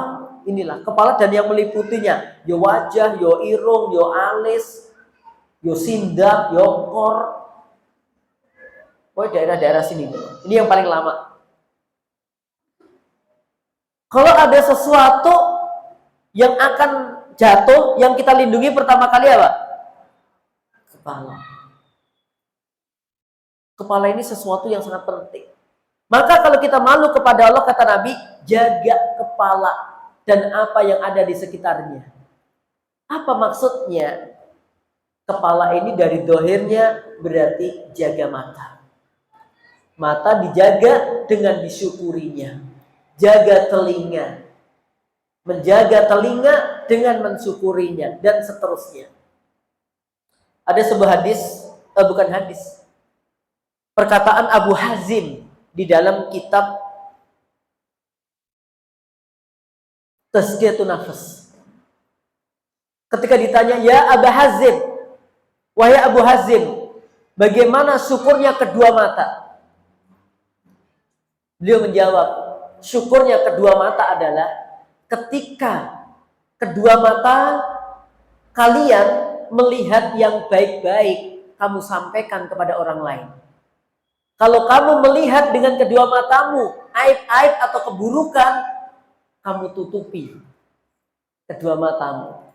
inilah kepala dan yang meliputinya, yo wajah, yo irung, yo alis, yo sindak, yo kor. Pokoknya daerah-daerah sini. Ini yang paling lama. Kalau ada sesuatu yang akan jatuh, yang kita lindungi pertama kali apa? Kepala. Kepala ini sesuatu yang sangat penting. Maka kalau kita malu kepada Allah, kata Nabi, jaga kepala dan apa yang ada di sekitarnya. Apa maksudnya? Kepala ini dari dohirnya berarti jaga mata. Mata dijaga dengan disyukurinya. Jaga telinga. Menjaga telinga dengan mensyukurinya. Dan seterusnya. Ada sebuah hadis, bukan hadis. Perkataan Abu Hazim di dalam kitab Tazkiyatun Nafas. Ketika ditanya, ya Abu Hazim, wahai Abu Hazim, bagaimana syukurnya kedua mata? Beliau menjawab, syukurnya kedua mata adalah ketika kedua mata kalian melihat yang baik-baik, kamu sampaikan kepada orang lain. Kalau kamu melihat dengan kedua matamu aib-aib atau keburukan, kamu tutupi kedua matamu.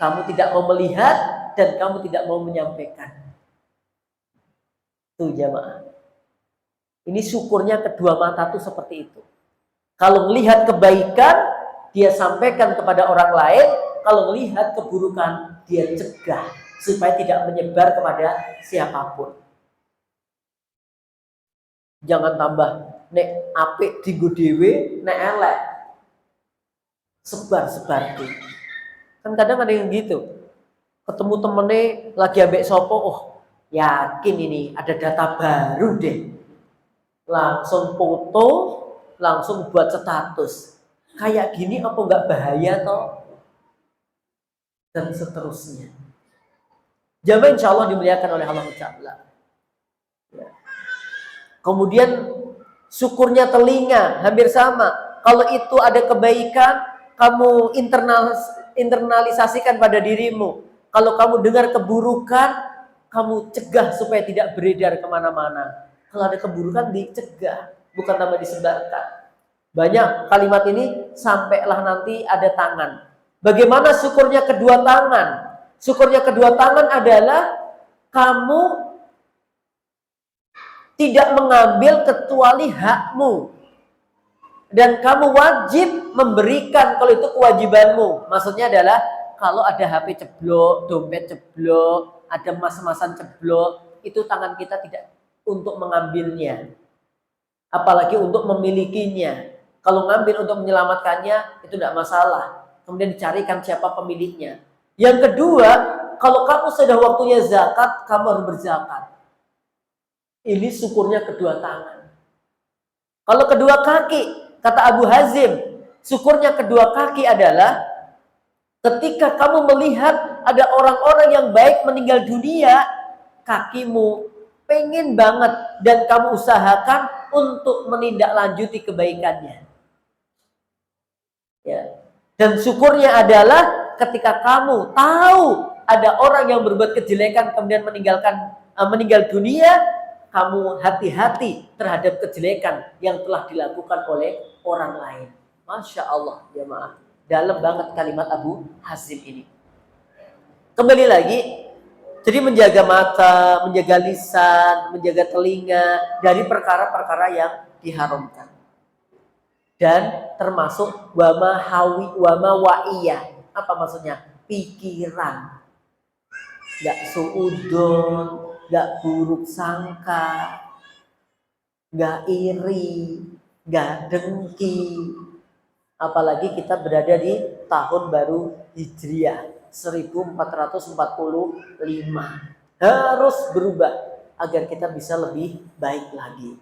Kamu tidak mau melihat dan kamu tidak mau menyampaikan. Tuh jamaah. Ini syukurnya kedua mata tuh seperti itu. Kalau melihat kebaikan, dia sampaikan kepada orang lain. Kalau melihat keburukan, dia cegah supaya tidak menyebar kepada siapapun. Jangan tambah nek apik dienggo dhewe, nek elek sebar-sebar tuh. Kan kadang ada yang gitu. Ketemu temennya lagi ambek sopo, oh yakin ini ada data baru deh. Langsung foto, langsung buat status. Kayak gini apa enggak bahaya toh? Dan seterusnya. Jamaah insya Allah dimuliakan oleh Allah Ta'ala. Ya. Kemudian syukurnya telinga, hampir sama. Kalau itu ada kebaikan, kamu internalisasikan pada dirimu. Kalau kamu dengar keburukan, kamu cegah supaya tidak beredar kemana-mana. Kalau ada keburukan dicegah, bukan tambah disebarkan. Banyak kalimat ini sampailah nanti ada tangan. Bagaimana syukurnya kedua tangan? Syukurnya kedua tangan adalah kamu tidak mengambil kecuali hakmu. Dan kamu wajib memberikan kalau itu kewajibanmu. Maksudnya adalah kalau ada HP ceblok, dompet ceblok, ada emas-emasan ceblok, itu tangan kita tidak untuk mengambilnya. Apalagi untuk memilikinya. Kalau ngambil untuk menyelamatkannya, itu tidak masalah. Kemudian dicarikan siapa pemiliknya. Yang kedua, kalau kamu sudah waktunya zakat, kamu harus berzakat. Ini syukurnya kedua tangan. Kalau kedua kaki, kata Abu Hazim, syukurnya kedua kaki adalah ketika kamu melihat ada orang-orang yang baik meninggal dunia, kakimu pengen banget dan kamu usahakan untuk menindaklanjuti kebaikannya. Ya. Dan syukurnya adalah ketika kamu tahu ada orang yang berbuat kejelekan kemudian meninggal dunia, kamu hati-hati terhadap kejelekan yang telah dilakukan oleh orang lain. Masya Allah, ya maaf. Dalam banget kalimat Abu Hazim ini. Kembali lagi, Jadi menjaga mata, menjaga lisan, menjaga telinga dari perkara-perkara yang diharamkan. Dan termasuk wama hawi wama wa'iyah. Apa maksudnya? Pikiran. Gak suudon, gak buruk sangka, gak iri, gak dengki. Apalagi kita berada di tahun baru Hijriah 1445. Harus berubah agar kita bisa lebih baik lagi.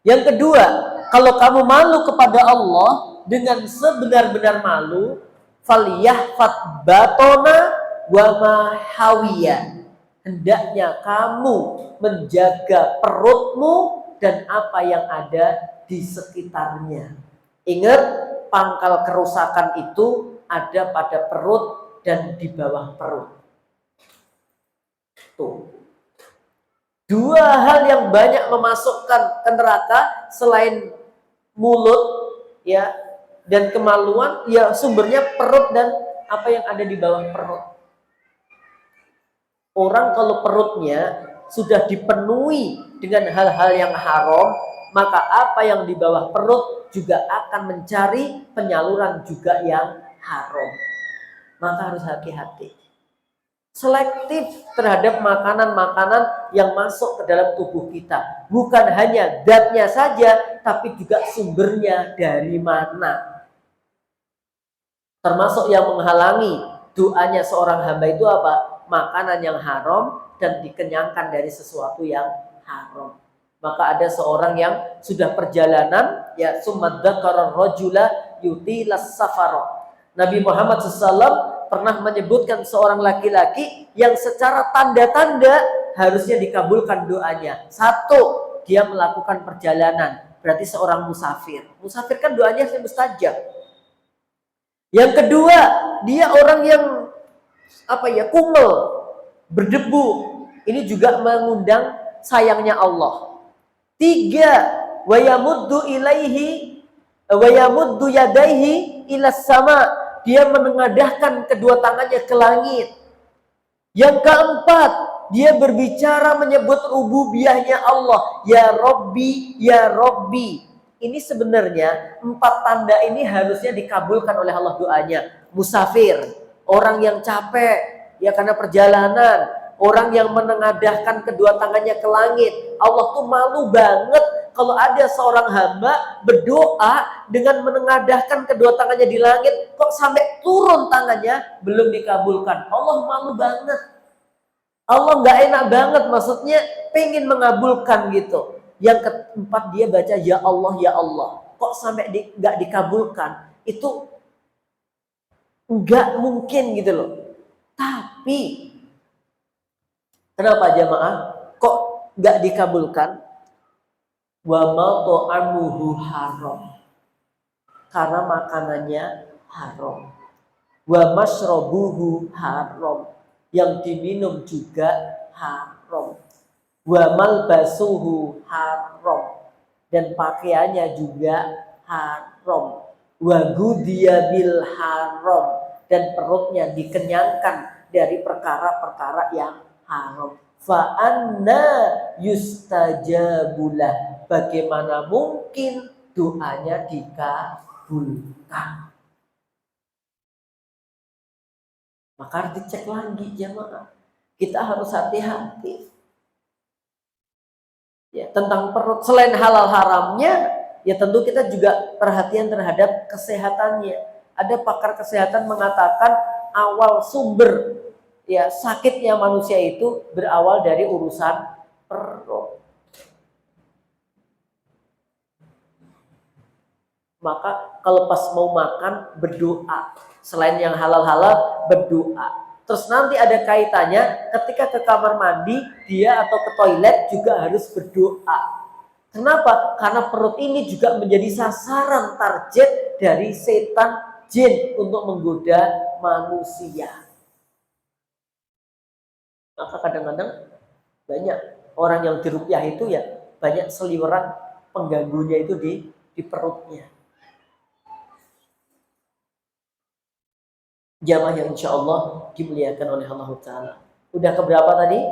Yang kedua, kalau kamu malu kepada Allah dengan sebenar-benar malu, falyahfat batona wa mahawiya. Hendaknya kamu menjaga perutmu dan apa yang ada di sekitarnya. Ingat, pangkal kerusakan itu ada pada perut dan di bawah perut. Tuh. Dua hal yang banyak memasukkan ke neraka selain mulut ya dan kemaluan, ya sumbernya perut dan apa yang ada di bawah perut. Orang kalau perutnya sudah dipenuhi dengan hal-hal yang haram, maka apa yang di bawah perut juga akan mencari penyaluran juga yang haram. Maka harus hati-hati. Selektif terhadap makanan-makanan yang masuk ke dalam tubuh kita. Bukan hanya zatnya saja, tapi juga sumbernya dari mana. Termasuk yang menghalangi doanya seorang hamba itu apa? Makanan yang haram dan dikenyangkan dari sesuatu yang haram. Maka ada seorang yang sudah perjalanan, ya summa dzakara rajula yutilas safara. Nabi Muhammad SAW pernah menyebutkan seorang laki-laki yang secara tanda-tanda harusnya dikabulkan doanya. Satu, dia melakukan perjalanan, berarti seorang musafir. Musafir kan doanya mustajab. Yang kedua, dia orang yang kumel, berdebu. Ini juga mengundang sayangnya Allah. Tiga, wa yamuddu yadaihi ilas sama. Dia menengadahkan kedua tangannya ke langit. Yang keempat, dia berbicara menyebut rububiyahnya Allah. Ya Rabbi, ya Rabbi. Ini sebenarnya 4 tanda ini harusnya dikabulkan oleh Allah doanya. Musafir, orang yang capek ya karena perjalanan, orang yang menengadahkan kedua tangannya ke langit. Allah tuh malu banget kalau ada seorang hamba berdoa dengan menengadahkan kedua tangannya di langit, kok sampai turun tangannya belum dikabulkan. Allah malu banget. Allah nggak enak banget, maksudnya pengen mengabulkan gitu. Yang keempat, dia baca ya Allah, ya Allah. Kok sampai nggak dikabulkan? Itu nggak mungkin gitu loh. Tapi kenapa jamaah? Kok nggak dikabulkan? Wa ma ta'amuhu haram. Karena makanannya haram. Wa mashrabuhu haram. Yang diminum juga haram. Wa malbasuhu haram. Dan pakaiannya juga haram. Wa gudiya bil haram. Dan perutnya dikenyangkan dari perkara-perkara yang haram. Fa'anna yustajabulah. Bagaimana mungkin doanya dikabulkan? Maka harus dicek lagi jemaah. Kita harus hati-hati. Ya, tentang perut, selain halal haramnya, ya tentu kita juga perhatian terhadap kesehatannya. Ada pakar kesehatan mengatakan awal sumber ya sakitnya manusia itu berawal dari urusan perut. Maka kalau pas mau makan berdoa, selain yang halal-halal berdoa. Terus nanti ada kaitannya ketika ke kamar mandi dia atau ke toilet juga harus berdoa. Kenapa? Karena perut ini juga menjadi sasaran target dari setan jin untuk menggoda manusia. Maka kadang-kadang banyak orang yang diruqyah itu ya banyak seliweran pengganggunya itu di perutnya. Jamaah yang insya Allah dimuliakan oleh Allah Ta'ala. Udah keberapa tadi?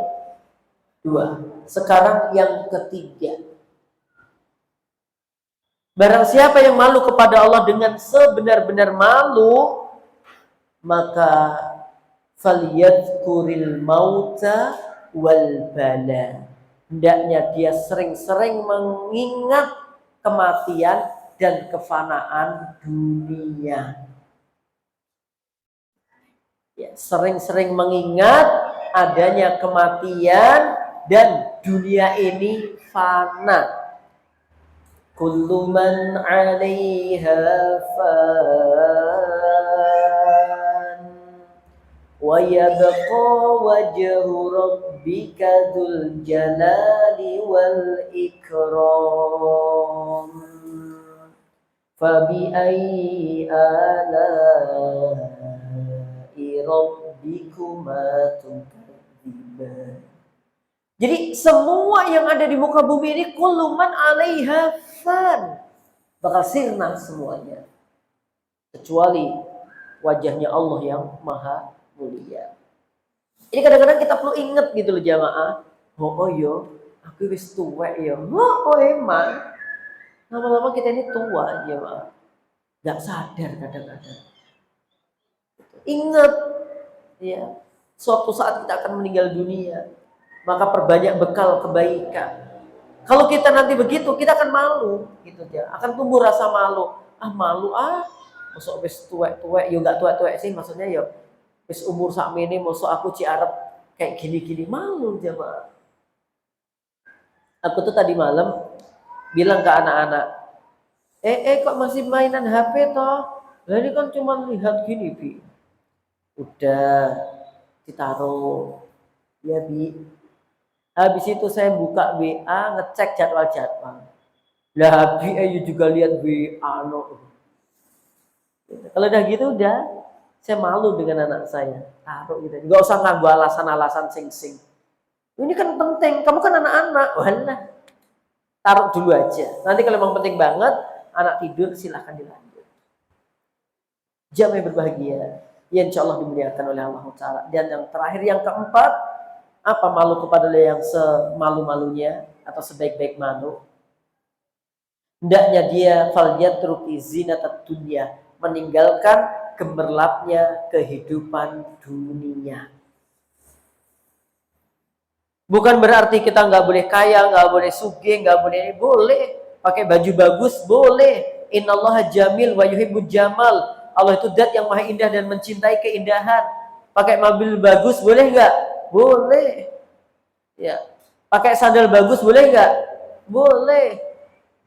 2. Sekarang yang ketiga. Barang siapa yang malu kepada Allah dengan sebenar-benar malu, maka falyadhkuril mauta wal bala. Hendaknya dia sering-sering mengingat kematian dan kefanaan dunia. Ya, sering-sering mengingat adanya kematian dan dunia ini fana. Kullu man 'alaiha fan wa yabqa wajhu rabbika dzul jalali wal ikram. Fa bi ayyi ala'i rabbikuma tukadziban. Jadi semua yang ada di muka bumi ini kullu man 'alaiha fan, bakal sirna semuanya kecuali wajahnya Allah yang maha mulia. Ini kadang-kadang kita perlu ingat gitu loh jamaah. Oh yo, aku wis tuwek yo. Oh emang. Lama-lama kita ini tua jamaah. Gak sadar kadang-kadang. Ingat ya, suatu saat kita akan meninggal dunia. Maka perbanyak bekal kebaikan. Kalau kita nanti begitu, kita akan malu gitu ya. Akan tumbuh rasa malu. Malu masuk wis tuwek-tuwek, yo gak tuwek-tuwek sih, maksudnya yo wis umur sakmene masuk aku arep kayak gini-gini, malu jamaah. Aku tuh tadi malam bilang ke anak-anak, kok masih mainan HP toh? Lah ini kan cuma lihat gini, Bi. Udah ditaruh. Ya, Bi. Habis itu saya buka WA, ngecek jadwal-jadwal. Lah, Bi, ayo juga lihat WA no. Kalau udah gitu udah, saya malu dengan anak saya. Taruh gitu. Enggak usah nganggo alasan-alasan sing-sing. Ini kan penting, kamu kan anak-anak. Walah. Taruh dulu aja. Nanti kalau memang penting banget, anak tidur silahkan dilanjut. Jam yang berbahagia, ya insya Allah dimuliakan oleh Allah Ta'ala. Dan yang terakhir, yang keempat, apa malu kepada Allah yang semalu-malunya atau sebaik-baik malu? Hendaknya dia falyatruki zinatat dunya, meninggalkan gemerlapnya kehidupan dunia. Bukan berarti kita nggak boleh kaya, nggak boleh sugih, nggak boleh pakai baju bagus, boleh. Innallaha jamil wa yuhibbul jamal. Allah itu zat yang maha indah dan mencintai keindahan. Pakai mobil bagus boleh nggak? Boleh. Ya. Pakai sandal bagus boleh nggak? Boleh.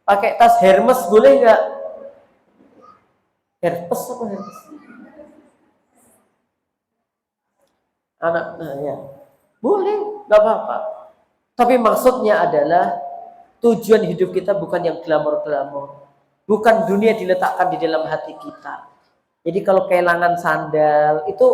Pakai tas Hermes boleh nggak? Hermes apa Hermes? Ya. Boleh, nggak apa-apa. Tapi maksudnya adalah tujuan hidup kita bukan yang glamor-glamor. Bukan dunia diletakkan di dalam hati kita. Jadi kalau kehilangan sandal itu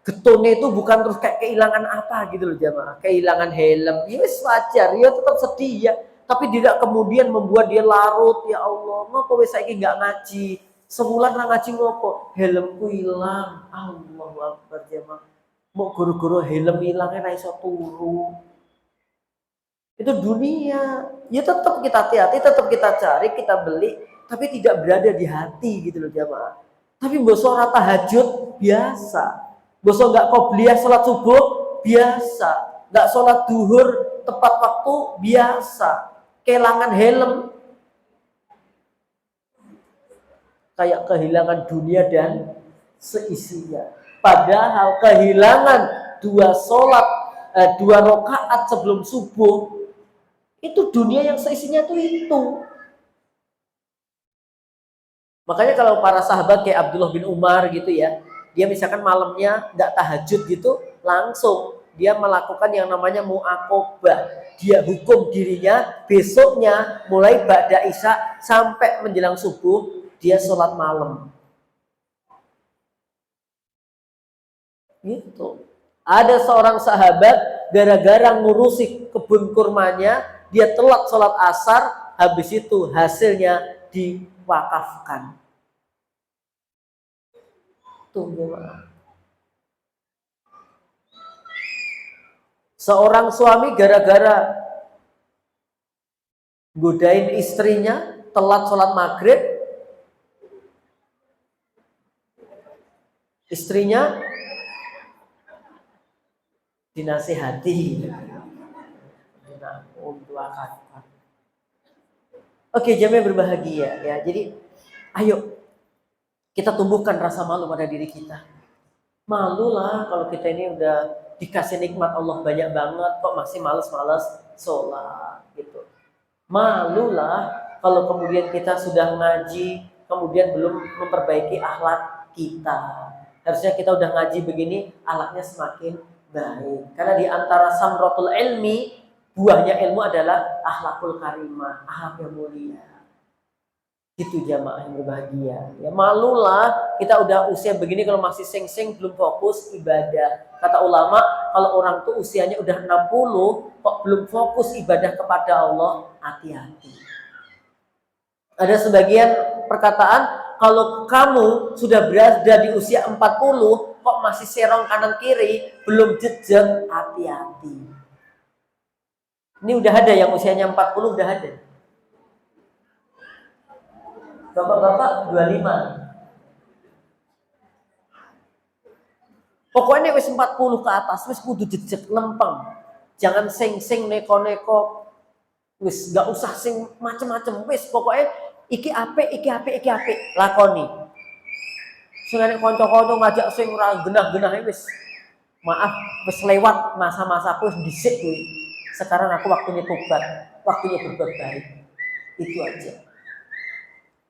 getone itu bukan terus kayak kehilangan apa gitu loh jamaah. Kehilangan helm, ya wajar, ya tetap sedih ya. Tapi tidak kemudian membuat dia larut, ya Allah, ngapa wis saiki enggak ngaji? Sebulan ra ngaji ngopo? Helmku hilang. Allahu Akbar jamaah. Mau guru-guru helm hilangnya ra iso turu. Itu dunia. Ya tetap kita hati-hati, tetap kita cari, kita beli, tapi tidak berada di hati gitu loh jamaah. Tapi mbosok ora tahajud biasa. Mbosok enggak qobliyah salat subuh biasa. Enggak salat duhur tepat waktu biasa. Kehilangan helm kayak kehilangan dunia dan seisinya. Padahal kehilangan 2 rakaat sebelum subuh itu dunia yang seisinya itu. Makanya kalau para sahabat kayak Abdullah bin Umar gitu ya, dia misalkan malamnya nggak tahajud gitu, langsung dia melakukan yang namanya mu'aqobah. Dia hukum dirinya besoknya mulai ba'da isya sampai menjelang subuh dia sholat malam. Gitu. Ada seorang sahabat gara-gara ngurusi kebun kurmanya, dia telat sholat asar, habis itu hasilnya diwakafkan. Tuh gimana? Seorang suami gara-gara godain istrinya, telat sholat maghrib, istrinya dinasihati. Oke, jamaah berbahagia ya. Jadi, ayo kita tumbuhkan rasa malu pada diri kita. Malu lah kalau kita ini udah dikasih nikmat Allah banyak banget, kok masih males-males sholat gitu. Malu lah kalau kemudian kita sudah ngaji, kemudian belum memperbaiki akhlak kita. Harusnya kita udah ngaji begini, akhlaknya semakin baik. Karena di antara samratul ilmi, buahnya ilmu adalah akhlakul karimah, akhlak yang mulia. Itu jamaah yang berbahagia. Ya malulah kita udah usia begini kalau masih seng-seng belum fokus ibadah. Kata ulama, kalau orang tuh usianya udah 60 kok belum fokus ibadah kepada Allah, hati-hati. Ada sebagian perkataan, kalau kamu sudah berada di usia 40 kok masih serong kanan kiri, belum jejak, hati-hati. Ini udah ada yang usianya 40 udah ada. Bapak-bapak 25. Pokoknya wis 40 ke atas wis kudu jejeg lempeng. Jangan sing-sing neko-neko. Wis gak usah sing macem-macem. Wis pokoknya iki apik lakoni. Sing nek kanca-kanca ngajak sing ora genah-genah wis. Maaf, wis lewat masa-masaku wis dhisik kuwi. Sekarang aku waktunya tobat, waktunya berbuat baik. Itu aja.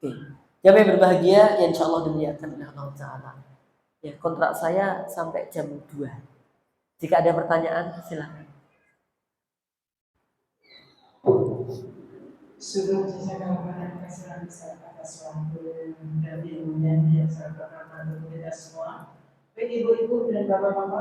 Oke. Jamaah berbahagia, ya insya Allah dimuliakan oleh Allah Ta'ala. Ya, kontrak saya sampai jam 2. Jika ada pertanyaan, silakan. Sudah saya katakan kesalahan saya atas waktu dan ilmunya yang saya katakan untuk kita semua. Baik ibu-ibu dan bapak-bapak.